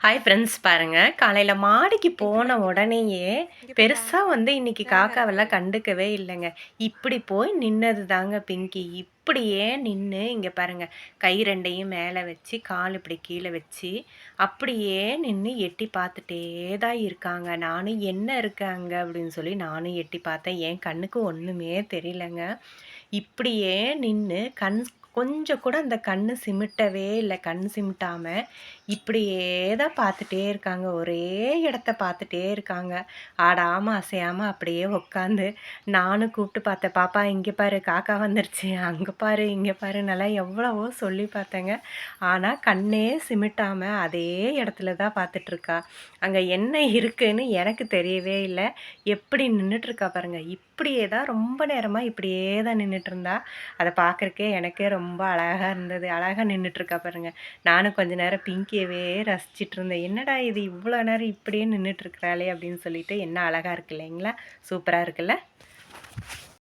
Hi friends பாருங்க, காலையில மாடிக்கு போன பிங்க்லாம் கேட்டேன். உடனேயே இங்க பாப்பா. பெருசா இன்னைக்கு அழகா இருக்கு. காக்காவெல்லாம் கண்டுக்கவே இல்லங்க. இப்படி போய் நின்னது தாங்க பிங்கி. இப்படியே நின்னு இங்க பாருங்க, கை 2யும் மேல வச்சு, கால் இப்படி கீழ வச்சு, அப்படியே நின்னு எட்டி பார்த்துட்டே தான் இருக்காங்க. நானும் என்ன இருக்கு அங்க அப்படின்னு சொல்லி நானும் எட்டி பார்த்தேன். என் கண்ணுக்கு ஒண்ணுமே தெரியலங்க. இப்படியே நின்னு கொஞ்சம் கூட அந்த கண்ணு சிமிட்டவே இல்ல. கண் சிமிட்டாம இப்படியே தான் பார்த்துட்டே இருக்காங்க. ஒரே இடத்த பார்த்துட்டே இருக்காங்க. ஆடாம, அசையாம அப்படியே உட்காந்து நானும் கூப்பிட்டு பார்த்தேன். "பாப்பா இங்க பாரு காக்கா வந்துருச்சு. அங்க பாரு, இங்க பாருன்னெல்லாம் எவ்வளவோ சொல்லி பார்த்தேங்க. ஆனா கண்ணே சிமிட்டாம அதே இடத்துல தான் பார்த்துட்ருக்கா. அங்க என்ன இருக்குன்னு எனக்கு தெரியவே இல்ல. எப்படி நின்னுட்டுருக்கா பாருங்க. இப்படியே தான் ரொம்ப நேரமா இப்படியே தான் நின்னுட்டுருந்தா. அத பார்க்கறக்கே எனக்கே ரொம்ப அழகா இருந்தது. அழகா நின்னுட்டுருக்கா பாருங்க. நானும் கொஞ்ச நேரம் பிங்கியவே ரசிச்சுட்டு இருந்தேன். என்னடா இது இவ்வளோ நேரம் இப்படியே நின்னுட்டு இருக்கிறாளே அப்படின்னு சொல்லிட்டு. என்ன அழகா இருக்கு இல்லைங்களா? சூப்பரா இருக்குல்ல?